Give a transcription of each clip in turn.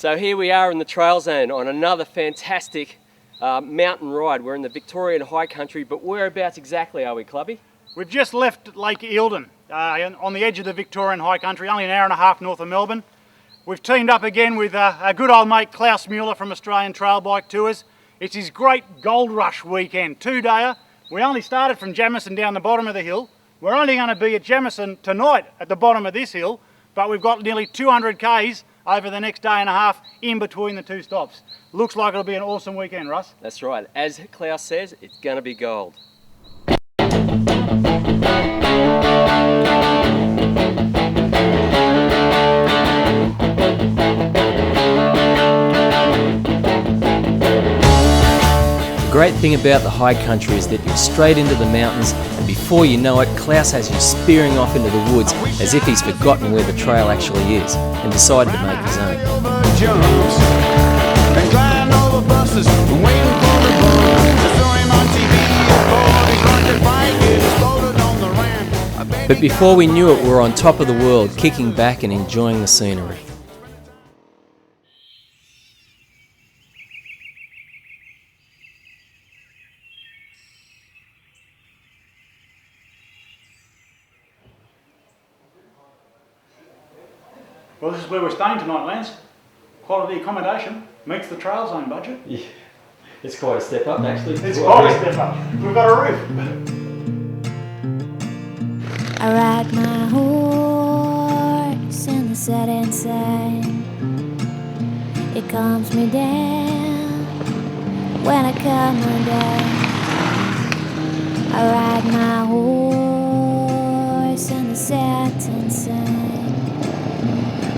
So here we are in the trail zone on another fantastic mountain ride. We're in the Victorian High Country, but whereabouts exactly are we, Clubby? We've just left Lake Eildon on the edge of the Victorian High Country, only an hour and a half north of Melbourne. We've teamed up again with our good old mate Klaus Mueller from Australian Trail Bike Tours. It's his great Gold Rush weekend, 2-dayer. We only started from Jamison down the bottom of the hill. We're only going to be at Jamison tonight at the bottom of this hill, but we've got nearly 200 k's over the next day and a half in between the two stops. Looks like it'll be an awesome weekend, Russ. That's right. As Klaus says, it's going to be gold. The great thing about the high country is that you're straight into the mountains, and before you know it, Klaus has you spearing off into the woods as if he's forgotten where the trail actually is and decided to make his own. But before we knew it, we were on top of the world, kicking back and enjoying the scenery. Well, this is where we're staying tonight, Lance. Quality accommodation meets the trail zone budget. Yeah, it's quite a step up, actually. It's quite a step up. We've got a roof. I ride my horse in the setting sun. It calms me down when I come undone. I ride my horse in the setting sun.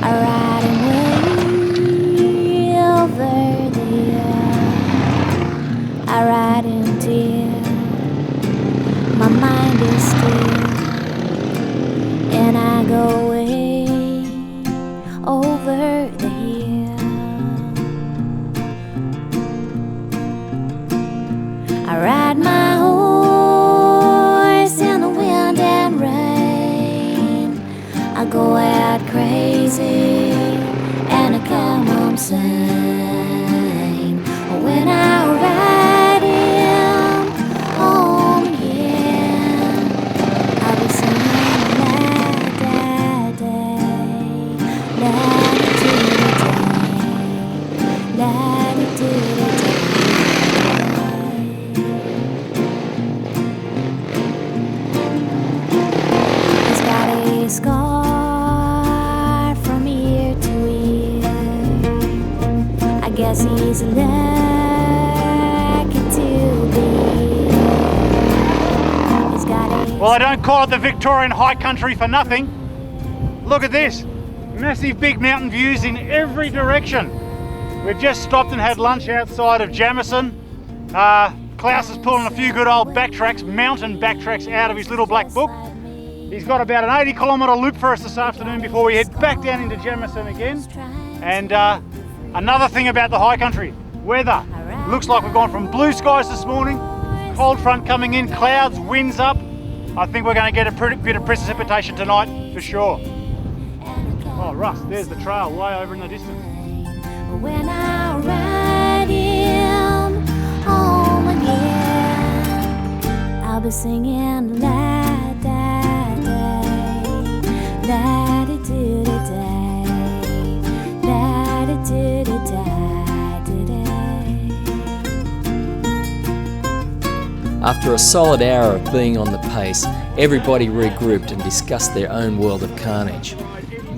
I ride away over the earth. I ride until my mind is still, and I go away over the hill. I ride my horse in the wind and rain. I go out crazy and I come home sane. When I ride him home again, I'll be singing la-da-day, la-da-dee-da-day, la-da-dee-da-day. He's got a scar from ear to ear. I guess he's lucky to be. He's got a Well, I don't call it the Victorian High Country for nothing. Look at this. Massive big mountain views in every direction. We've just stopped and had lunch outside of Jamison. Klaus is pulling a few good old backtracks, mountain backtracks out of his little black book. He's got about an 80-kilometre loop for us this afternoon before we head back down into Jamison again. And another thing about the high country, weather. Looks like we've gone from blue skies this morning, cold front coming in, clouds, winds up. I think we're going to get a pretty bit of precipitation tonight for sure. Oh, Russ, there's the trail way over in the distance. when I ride him home again, I'll be singing la da day, la da do da day, la da do da day. After a solid hour of being on the pace, everybody regrouped and discussed their own world of carnage.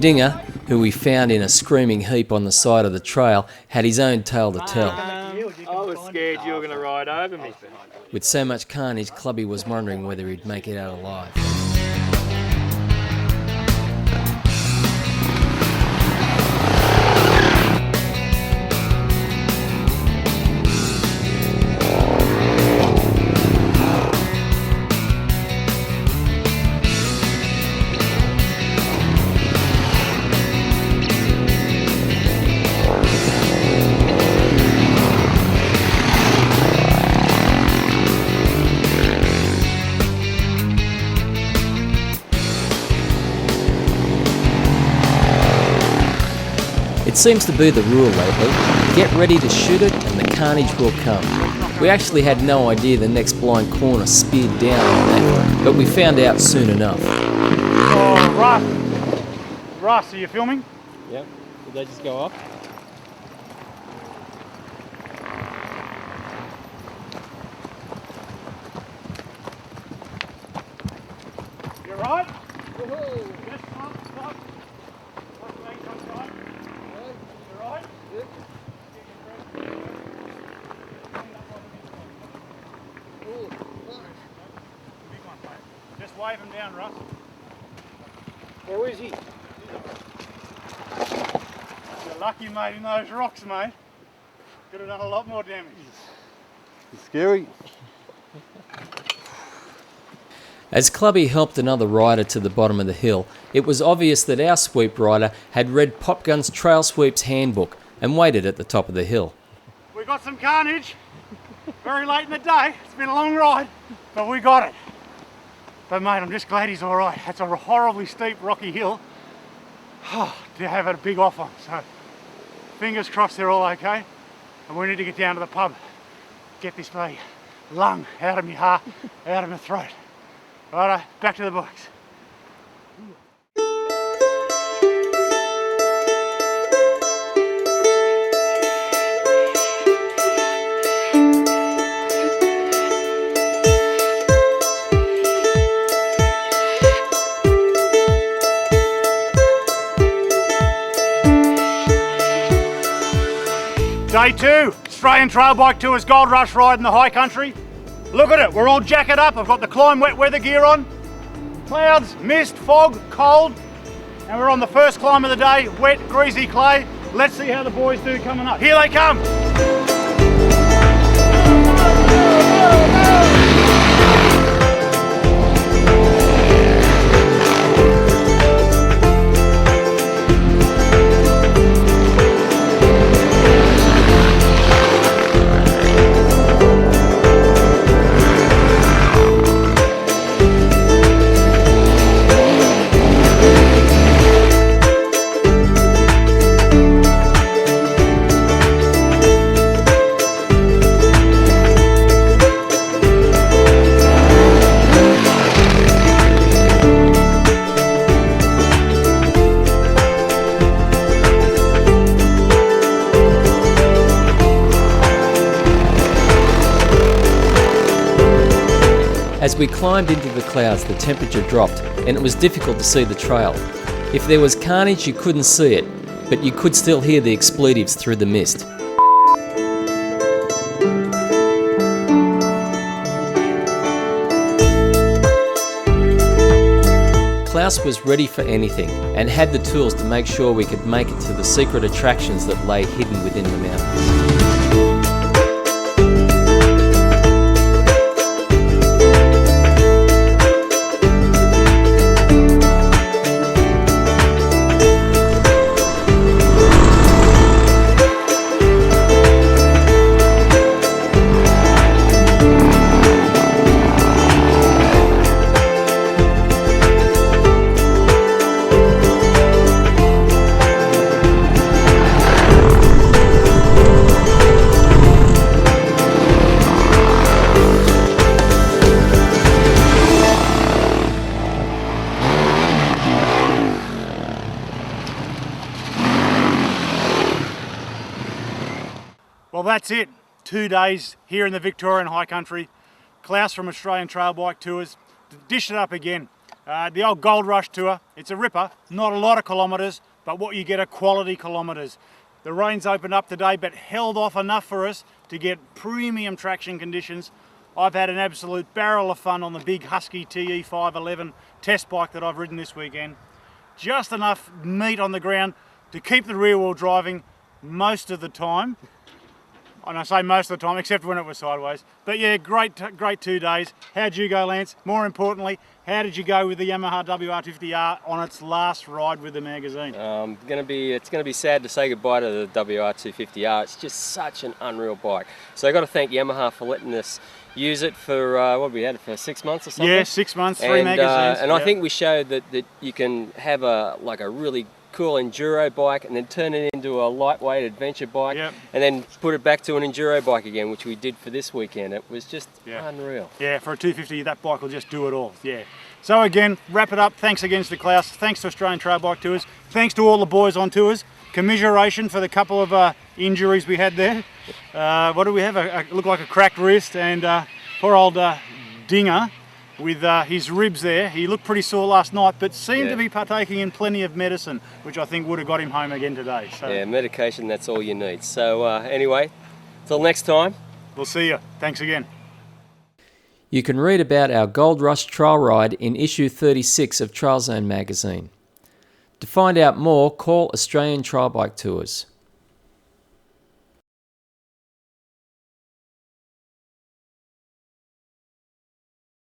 Dinger, who we found in a screaming heap on the side of the trail, had his own tale to tell. I was scared you were going to ride over me. With so much carnage, Clubby was wondering whether he'd make it out alive. seems to be the rule lately. Get ready to shoot it and the carnage will come. We actually had no idea the next blind corner speared down on that, but we found out soon enough. Oh, Russ, are you filming? Yep. Did they just go off? You right? Yes, stop. You right? Yep. Just wave him down, Russ. Where is he? You're lucky, mate, in those rocks, mate. Could have done a lot more damage. It's scary. As Clubby helped another rider to the bottom of the hill, it was obvious that our sweep rider had read Popgun's Trail Sweep's handbook and waited at the top of the hill. We got some carnage. Very late in the day. It's been a long ride, but we got it. But mate, I'm just glad he's all right. That's a horribly steep, rocky hill to have a big off on. So fingers crossed they're all okay. And we need to get down to the pub. Get this bloody lung out of my heart, out of my throat. Righto, back to the bikes. Day 2, Australian Trail Bike Tours Gold Rush ride in the high country. Look at it, we're all jacket up. I've got the Climb wet weather gear on. Clouds, mist, fog, cold. And we're on the first climb of the day, wet, greasy clay. Let's see how the boys do coming up. Here they come. As we climbed into the clouds, the temperature dropped and it was difficult to see the trail. If there was carnage, you couldn't see it, but you could still hear the expletives through the mist. Klaus was ready for anything and had the tools to make sure we could make it to the secret attractions that lay hidden within the mountains. Well, that's it. 2 days here in the Victorian High Country. Klaus from Australian Trail Bike Tours. Dished it up again. The old Gold Rush tour. It's a ripper. Not a lot of kilometres, but what you get are quality kilometres. The rain's opened up today, but held off enough for us to get premium traction conditions. I've had an absolute barrel of fun on the big Husky TE 511 test bike that I've ridden this weekend. Just enough meat on the ground to keep the rear wheel driving most of the time. And I say most of the time, except when it was sideways. But yeah, great 2 days. How'd you go, Lance? More importantly, how did you go with the Yamaha WR250R on its last ride with the magazine? It's gonna be sad to say goodbye to the WR250R. It's just such an unreal bike. So I've got to thank Yamaha for letting us use it for what we had it for 6 months or something. Yeah, 6 months, 3 magazines. And I think we showed that you can have a really cool enduro bike and then turn it into a lightweight adventure bike, Yep. and then put it back to an enduro bike again, which we did for this weekend. It was just unreal. Yeah, for a 250, that bike will just do it all. Yeah. So again, wrap it up. Thanks again to Klaus. Thanks to Australian Trail Bike Tours. Thanks to all the boys on tours. Commiseration for the couple of injuries we had there. What do we have? Looked like a cracked wrist, and poor old Dinger with his ribs there. He looked pretty sore last night, but seemed to be partaking in plenty of medicine, which I think would have got him home again today. So Yeah, medication, that's all you need. So anyway, till next time. we'll see you. Thanks again. You can read about our Gold Rush trail ride in issue 36 of Trail Zone magazine. To find out more, call Australian Trail Bike Tours.